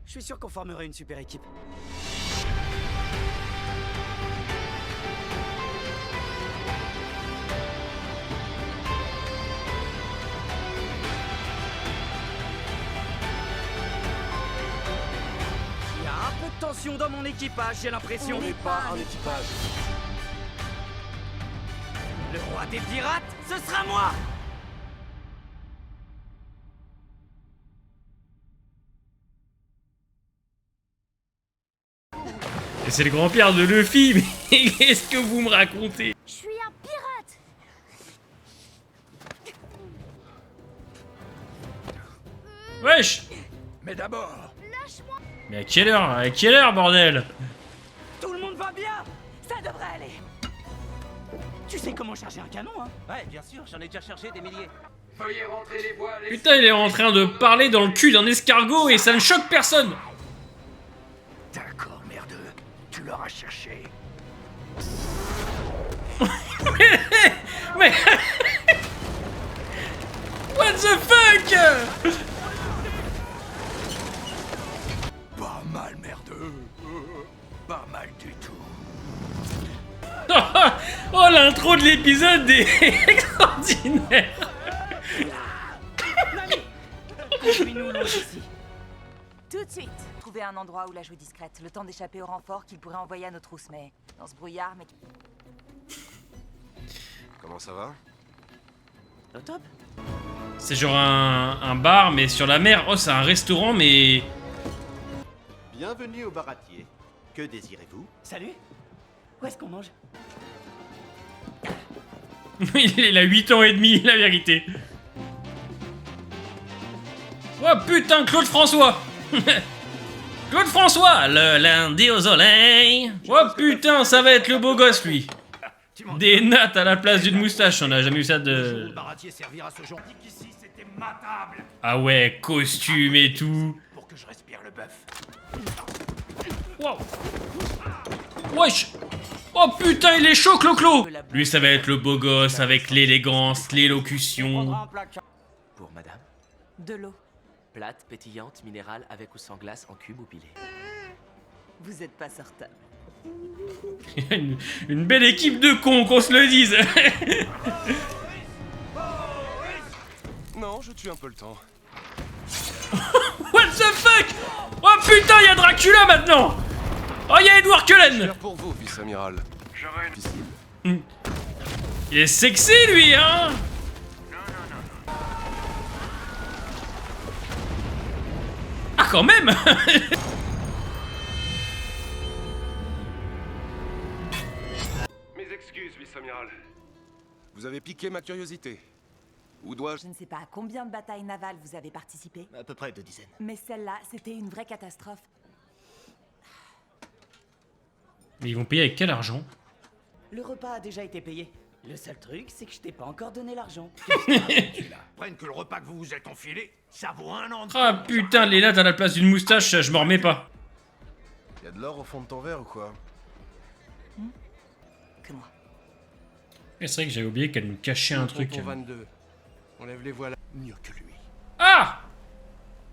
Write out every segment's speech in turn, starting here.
Je suis sûr qu'on formerait une super équipe. Il y a un peu de tension dans mon équipage, j'ai l'impression. On n'est pas un équipage. Le roi des pirates, ce sera moi! Et c'est le grand-père de Luffy, mais qu'est-ce que vous me racontez? Je suis un pirate. Wesh! Mais d'abord, Lâche-moi. Mais à quelle heure? À quelle heure, bordel? Tout le monde va bien? Ça devrait aller. Tu sais comment charger un canon, hein? Ouais, bien sûr, j'en ai déjà chargé des milliers. veuillez rentrer les voiles et... Putain, il est en train de parler dans le cul d'un escargot et ça ne choque personne! D'accord, merdeux. Tu l'auras cherché. Mais... What the fuck? Pas mal, merdeux. Pas mal du tout. Oh, l'intro de l'épisode est extraordinaire! Conduis-nous loin d'ici. Tout de suite. Trouver un endroit où la jouer discrète, le temps d'échapper au renfort qu'il pourrait envoyer à nos trousses, mais dans ce brouillard, mec. Comment ça va? Au top. C'est genre un bar, mais sur la mer. Oh, c'est un restaurant, mais... Bienvenue au baratier. Que désirez-vous? Salut. Où est-ce qu'on mange? Il a 8 ans et demi, la vérité. Oh putain, Claude François. Claude François, le lundi au soleil. Oh putain, ça va être le beau gosse, lui. Des nattes à la place d'une moustache, on a jamais eu ça de... Le baratier servira ce genre. Ici, c'était ma table. Ah ouais, costume et tout. Pour que je respire le bœuf. Wow. Wesh. Oh putain, il est chaud, Clo-Clo. Lui, ça va être le beau gosse avec l'élégance, l'élocution. Pour madame, De l'eau. plate, pétillante, minérale, avec ou sans glace, en cube ou pilé. Vous êtes pas sortable. Une belle équipe de cons, qu'on se le dise. Non, je tue un peu le temps. What the fuck? Oh putain, y'a Dracula maintenant. Oh, y'a Edward Cullen. Cher pour vous, vice-amiral. J'aurais une... Il est sexy, lui, hein. Ah, quand même. Mes excuses, vice-amiral. Vous avez piqué ma curiosité. Où dois-je... Je ne sais pas à combien de batailles navales vous avez participé, À peu près 2 dizaines. mais celle-là, c'était une vraie catastrophe. Mais ils vont payer avec quel argent? Le repas a déjà été payé. Le seul truc, c'est que je t'ai pas encore donné l'argent. Prenne que le repas que vous vous êtes enfilé, ça vaut un an de... Ah putain, les nattes à la place d'une moustache, je m'en remets pas. Y'a de l'or au fond de ton verre ou quoi? Que moi. Et c'est vrai que j'avais oublié qu'elle nous cachait un truc. Tonton 22. On lève les voiles mieux que lui. Ah.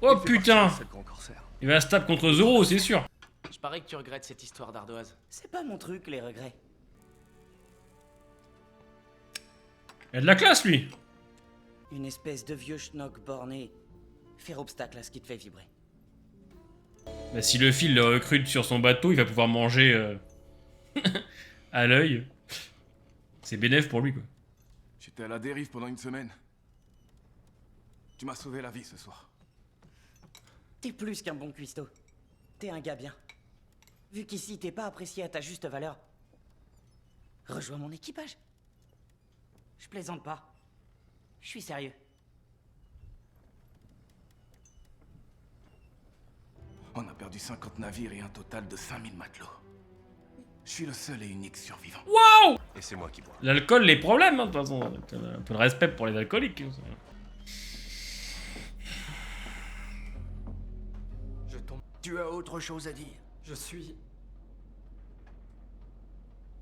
Oh Il fait putain. partie de celle qu'on corsaire. Il va se taper contre Zoro, c'est sûr. Je parie que tu regrettes cette histoire d'ardoise. C'est pas mon truc, les regrets. Il a de la classe, lui. Une espèce de vieux schnock borné. Faire obstacle à ce qui te fait vibrer. Bah, si Luffy le recrute sur son bateau, il va pouvoir manger à l'œil. C'est bénéf pour lui, quoi. J'étais à la dérive pendant une semaine. Tu m'as sauvé la vie ce soir. T'es plus qu'un bon cuistot. T'es un gars bien. Vu qu'ici t'es pas apprécié à ta juste valeur, rejoins mon équipage. Je plaisante pas. Je suis sérieux. On a perdu 50 navires et un total de 5000 matelots. Je suis le seul et unique survivant. Waouh. Et c'est moi qui bois. L'alcool, les problèmes, hein, de toute façon. Un peu de respect pour les alcooliques. Je tombe. Tu as autre chose à dire? Je suis...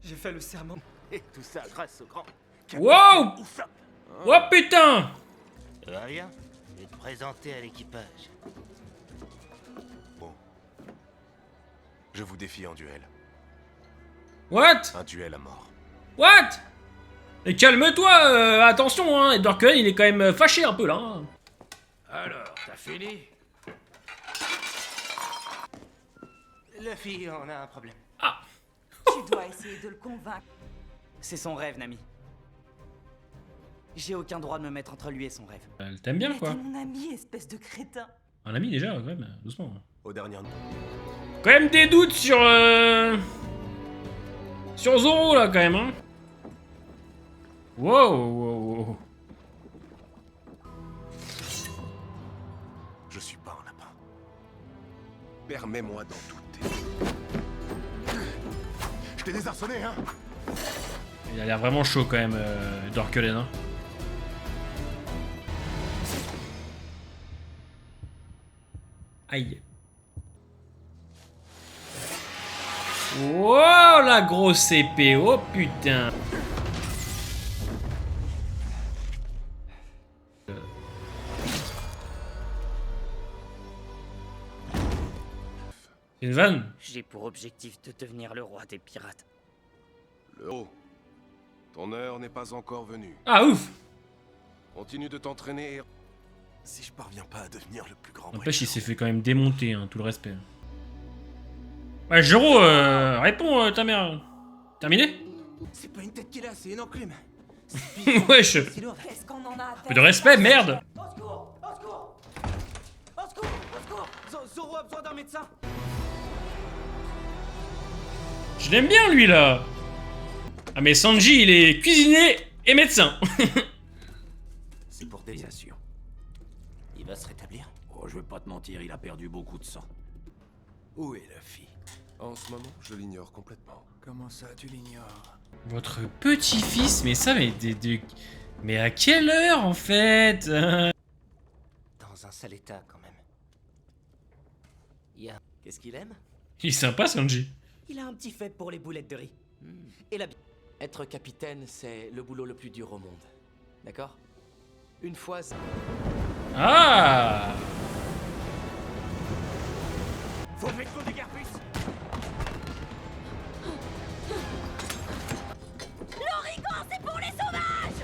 J'ai fait le serment. Et tout ça grâce au grand... Wow. Oh putain. Ça va bien? Je vais te présenter à l'équipage. Bon, Je vous défie en duel. What? Un duel à mort. What? Et calme-toi, attention, hein, Edward Cullen, il est quand même fâché un peu, là. Hein. Alors, t'as fini? Luffy, on a un problème. Ah. Tu dois essayer de le convaincre. C'est son rêve, Nami. J'ai aucun droit de me mettre entre lui et son rêve. Elle t'aime bien, Mais quoi. t'es mon ami, espèce de crétin. Un ami, déjà, quand même, doucement. Au dernier. Quand même des doutes sur... Sur Zoro, là, quand même, hein. Wow, wow, wow. Je suis pas un lapin. Permets-moi d'en douter. Je t'ai désarçonné, hein? Il a l'air vraiment chaud, quand même, Edward Cullen, hein. Aïe. Wow, la grosse épée, oh putain. C'est une vanne? J'ai pour objectif de devenir le roi des pirates. Le héros. Ton heure n'est pas encore venue. Ah ouf. Continue de t'entraîner et... Si je parviens pas à devenir le plus grand... N'empêche, il s'est fait quand même démonter, hein, tout le respect. Ouais, Jero, réponds, ta mère. Terminé? C'est pas une tête qu'il a, c'est une enclume. Wesh. Qu'est-ce qu'on en a à Peu de respect, merde. Au secours! Au secours! Au secours! Au secours! Zoro a besoin d'un médecin! Je l'aime bien, lui, là. Ah, mais Sanji, il est cuisinier et médecin. C'est pour des assures. Il va se rétablir? Oh, je vais pas te mentir, il a perdu beaucoup de sang. Où est la fille? En ce moment, je l'ignore complètement. Comment ça, tu l'ignores? Votre petit-fils, mais ça, mais à quelle heure, en fait? Dans un sale état, quand même. Qu'est-ce qu'il aime? Il est sympa, Sanji. Il a un petit faible pour les boulettes de riz. Et la... Être capitaine, c'est le boulot le plus dur au monde. D'accord? Une fois... Ah. Faut mettre coup de Garpus! L'origan, c'est pour les sauvages!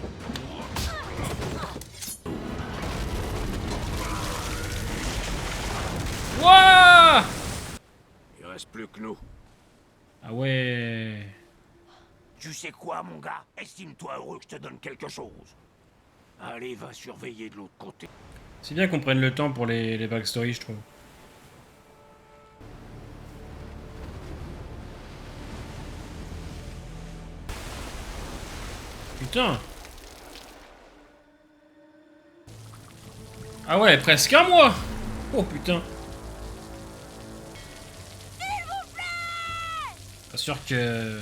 Wouah. Il reste plus que nous. Ah ouais. Tu sais quoi, mon gars? Estime-toi heureux que je te donne quelque chose. Allez, va surveiller de l'autre côté. C'est bien qu'on prenne le temps pour les backstories, je trouve. Putain. Ah ouais, presque un mois. Oh putain. Pas sûr que...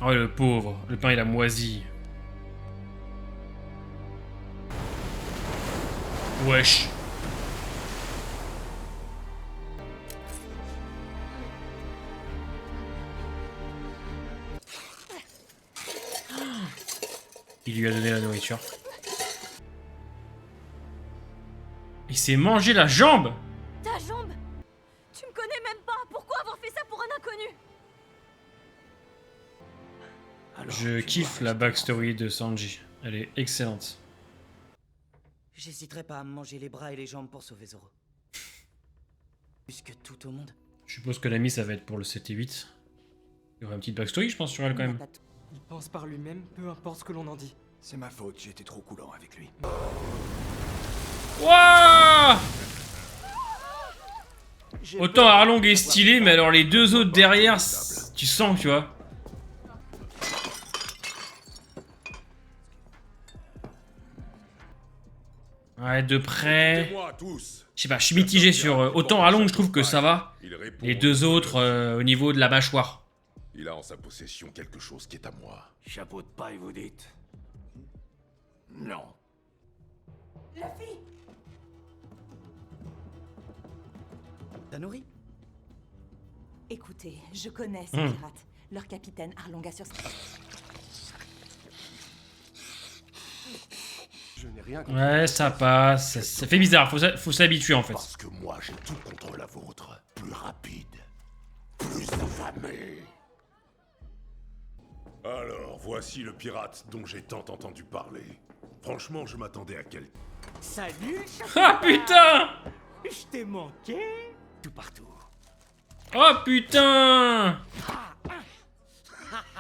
Oh le pauvre, le pain il a moisi. Wesh. Il lui a donné la nourriture. Il s'est mangé la jambe. Ta jambe? Tu me connais même pas. Pourquoi avoir fait ça pour un inconnu? Je kiffe la backstory de Sanji. Elle est excellente. J'hésiterai pas à me manger les bras et les jambes pour sauver Zoro. Plus que tout au monde. Je suppose que l'ami ça va être pour le 7 et 8. Il y aura une petite backstory je pense sur elle quand même. Il pense par lui-même, peu importe ce que l'on en dit. C'est ma faute, j'étais trop coulant avec lui. Wouah. Autant Arlong est stylé, mais alors les deux autres derrière, tu sens, tu vois. Ouais, de près. Je sais pas, je suis mitigé sur... autant Arlong, je trouve que ça va. Les deux autres, au niveau de la mâchoire. Il a en sa possession quelque chose qui est à moi. Chapeau de paille, vous dites? Non. La fille! T'as nourri? Écoutez, je connais ces pirates. Leur capitaine Arlong assure... Je n'ai rien contre... Ouais, ça passe. Ça fait bizarre, faut s'habituer en fait. Parce que moi, j'ai tout contre la vôtre. Plus rapide, plus affamé. Alors, voici le pirate dont j'ai tant entendu parler. Franchement, je m'attendais à quel... Salut, Ah putain! je t'ai manqué tout partout. Oh putain!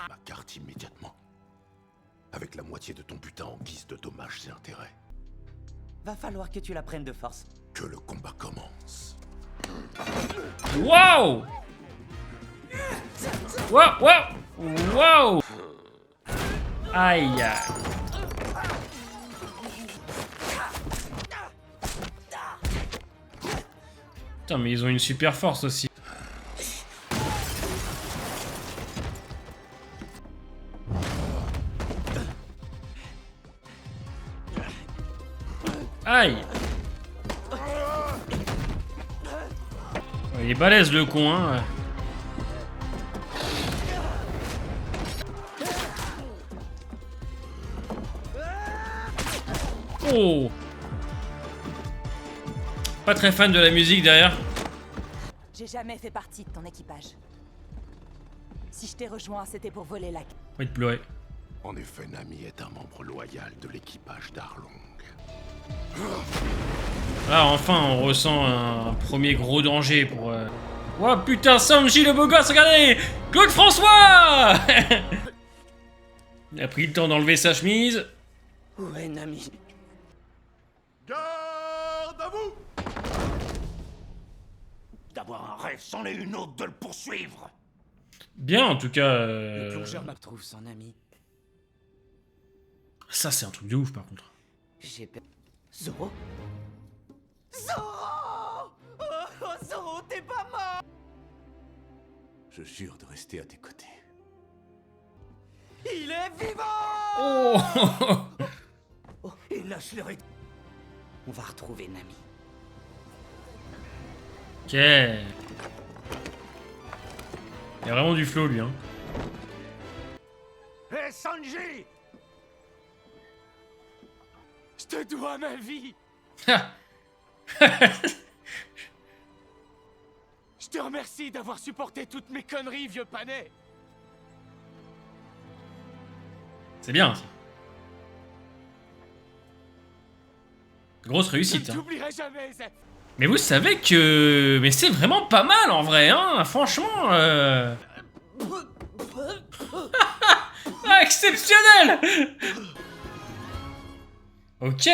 Ma carte immédiatement. Avec la moitié de ton butin en guise de dommages et intérêts. Va falloir que tu la prennes de force. Que le combat commence. Waouh! Waouh! Waouh! Waouh! Aïe! Putain, mais ils ont une super force aussi. Aïe! Il est balèze le con, hein. Oh! Pas très fan de la musique derrière. J'ai jamais fait partie de ton équipage. Si je t'ai rejoint, c'était pour voler la... Envie de pleurer. En effet, Nami est un membre loyal de l'équipage d'Arlong. Là, enfin, on ressent un premier gros danger pour... Oh putain, Sanji le beau gosse, regardez! Claude François! Il a pris le temps d'enlever sa chemise. Où est Nami? Garde à vous! D'avoir un rêve, c'en est une autre de le poursuivre. Bien, en tout cas... Le plongeur me trouve son ami. Ça, c'est un truc de ouf, par contre. J'ai peur. Zoro? Zoro! Oh, Zoro, t'es pas mort! Je jure de rester à tes côtés. Il est vivant! Oh! Oh, et lâche le ré... On va retrouver Nami. Ok. Il y a vraiment du flow, lui, hein. Hé, Sanji! Je te dois ma vie! Je te remercie d'avoir supporté toutes mes conneries, vieux panet! C'est bien, ça. Grosse Je réussite, ne hein. t'oublierai jamais, Zef! Mais vous savez que... Mais c'est vraiment pas mal, en vrai, hein. Franchement, Ah, exceptionnel! Ok.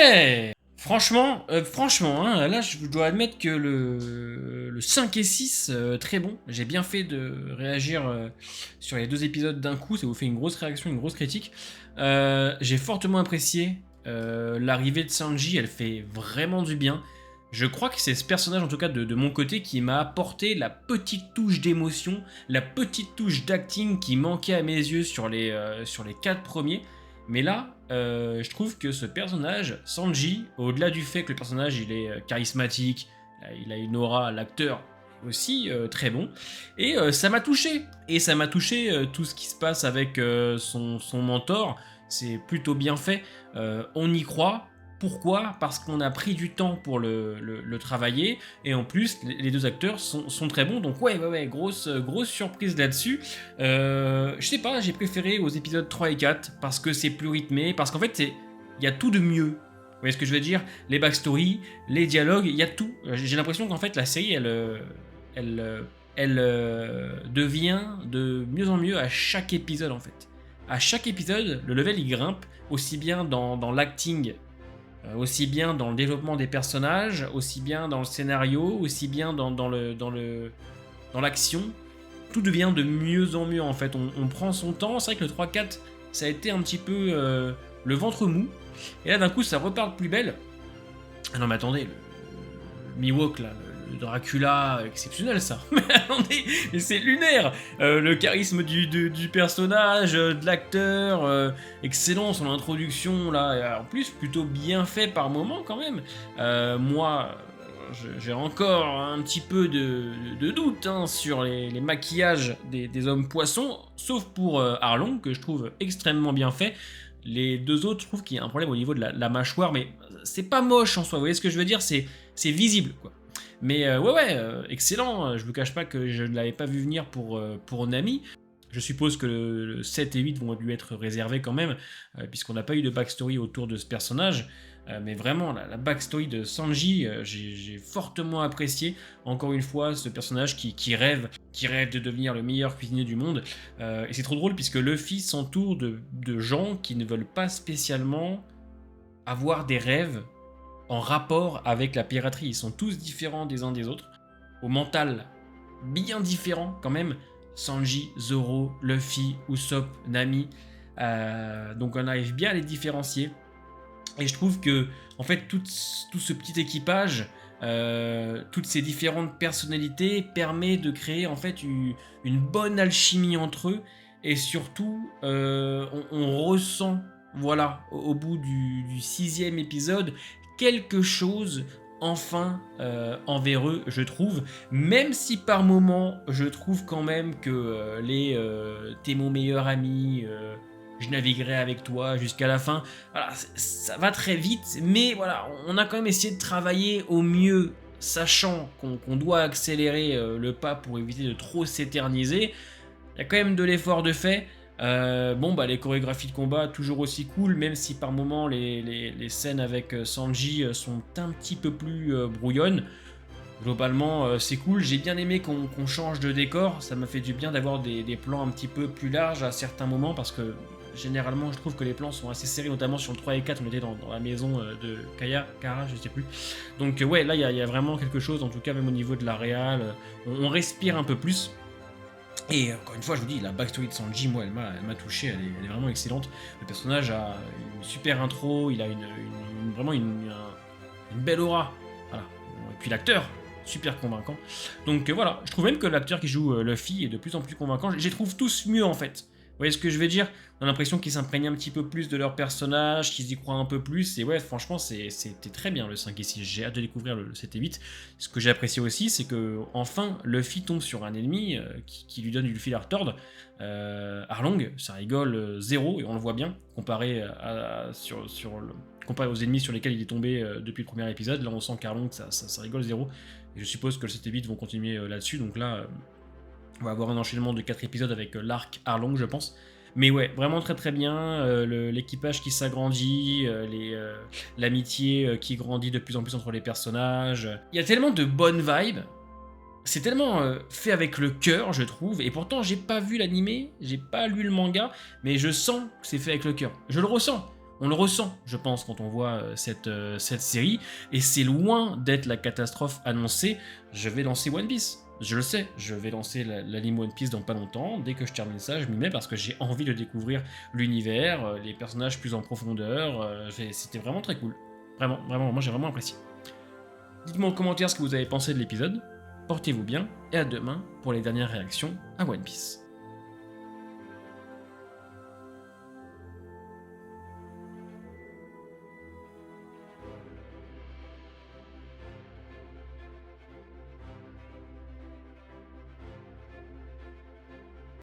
Franchement, hein, là, je dois admettre que le 5 et 6, très bon. J'ai bien fait de réagir sur les 2 épisodes d'un coup. Ça vous fait une grosse réaction, une grosse critique. J'ai fortement apprécié l'arrivée de Sanji. Elle fait vraiment du bien. Je crois que c'est ce personnage, en tout cas de mon côté, qui m'a apporté la petite touche d'émotion, la petite touche d'acting qui manquait à mes yeux sur les 4 premiers. Mais là, je trouve que ce personnage, Sanji, au-delà du fait que le personnage il est charismatique, il a une aura, l'acteur aussi très bon, et ça m'a touché. Et ça m'a touché tout ce qui se passe avec son mentor, c'est plutôt bien fait, on y croit. Pourquoi? Parce qu'on a pris du temps pour le travailler, et en plus les 2 acteurs sont très bons, donc ouais, grosse surprise là-dessus. Je sais pas, j'ai préféré aux épisodes 3 et 4, parce que c'est plus rythmé, parce qu'en fait il y a tout de mieux. Vous voyez ce que je veux dire? Les backstories, les dialogues, il y a tout. J'ai l'impression qu'en fait la série, elle devient de mieux en mieux à chaque épisode en fait. À chaque épisode, le level il grimpe, aussi bien dans l'acting, aussi bien dans le développement des personnages, aussi bien dans le scénario, aussi bien dans l'action. Tout devient de mieux en mieux en fait. On prend son temps. C'est vrai que le 3-4, ça a été un petit peu le ventre mou. Et là d'un coup ça repart de plus belle. Ah non mais attendez, le Mihawk là, le Dracula, exceptionnel ça. Mais attendez, mais c'est lunaire. Le charisme du personnage, de l'acteur, excellent, son introduction là, en plus plutôt bien fait par moment quand même. Moi, j'ai encore un petit peu de doute hein, sur les maquillages des hommes poissons, sauf pour Arlong que je trouve extrêmement bien fait. Les 2 autres, je trouve qu'il y a un problème au niveau de la mâchoire, mais c'est pas moche en soi, vous voyez ce que je veux dire, c'est visible quoi. Mais ouais, excellent. Je vous cache pas que je ne l'avais pas vu venir pour Nami. Je suppose que le 7 et 8 vont lui être réservés quand même, puisqu'on n'a pas eu de backstory autour de ce personnage. Mais vraiment, la backstory de Sanji, j'ai fortement apprécié. Encore une fois, ce personnage qui rêve de devenir le meilleur cuisinier du monde. Et c'est trop drôle, puisque Luffy s'entoure de gens qui ne veulent pas spécialement avoir des rêves en rapport avec la piraterie. Ils sont tous différents des uns des autres, au mental bien différent quand même. Sanji, Zoro, Luffy, Usopp, Nami. Donc on arrive bien à les différencier. Et je trouve que, en fait, tout ce petit équipage, toutes ces différentes personnalités permet de créer en fait une bonne alchimie entre eux. Et surtout, on ressent, voilà, au bout du 6e épisode, quelque chose enfin envers eux, je trouve, même si par moments je trouve quand même que t'es mon meilleur ami, je naviguerai avec toi jusqu'à la fin, voilà, ça va très vite, mais voilà, on a quand même essayé de travailler au mieux, sachant qu'on doit accélérer le pas pour éviter de trop s'éterniser. Il y a quand même de l'effort de fait. Les chorégraphies de combat toujours aussi cool, même si par moments les scènes avec Sanji sont un petit peu plus brouillonnes. Globalement, c'est cool. J'ai bien aimé qu'on change de décor. Ça m'a fait du bien d'avoir des plans un petit peu plus larges à certains moments, parce que généralement je trouve que les plans sont assez serrés, notamment sur le 3 et 4. On était dans la maison de Kara, je sais plus. Donc ouais, là il y a vraiment quelque chose, en tout cas même au niveau de la réal, on respire un peu plus. Et encore une fois, je vous dis, la backstory de Sanji, moi, elle m'a touché, elle est vraiment excellente. Le personnage a une super intro, il a vraiment une belle aura. Voilà. Et puis l'acteur, super convaincant. Donc voilà, je trouve même que l'acteur qui joue Luffy est de plus en plus convaincant. Je les trouve tous mieux en fait. Vous voyez ce que je veux dire? On a l'impression qu'ils s'imprègnent un petit peu plus de leur personnage, qu'ils y croient un peu plus. Et ouais, franchement, c'était très bien le 5 et 6. J'ai hâte de découvrir le 7 et 8. Ce que j'ai apprécié aussi, c'est que enfin Luffy tombe sur un ennemi qui lui donne du fil à retordre. Arlong, ça rigole zéro, et on le voit bien, comparé aux ennemis sur lesquels il est tombé depuis le premier épisode. Là, on sent qu'Arlong, ça rigole zéro. Et je suppose que le 7 et 8 vont continuer là-dessus. Donc là, on va avoir un enchaînement de 4 épisodes avec l'arc Arlong, je pense. Mais ouais, vraiment très très bien, l'équipage qui s'agrandit, l'amitié qui grandit de plus en plus entre les personnages. Il y a tellement de bonnes vibes, c'est tellement fait avec le cœur, je trouve, et pourtant j'ai pas vu l'animé, j'ai pas lu le manga, mais je sens que c'est fait avec le cœur. Je le ressens, on le ressent, je pense, quand on voit cette série, et c'est loin d'être la catastrophe annoncée. Je vais lancer One Piece. Je le sais, je vais lancer l'anime One Piece dans pas longtemps. Dès que je termine ça, je m'y mets parce que j'ai envie de découvrir l'univers, les personnages plus en profondeur. C'était vraiment très cool. Vraiment, moi j'ai vraiment apprécié. Dites-moi en commentaire ce que vous avez pensé de l'épisode. Portez-vous bien et à demain pour les dernières réactions à One Piece.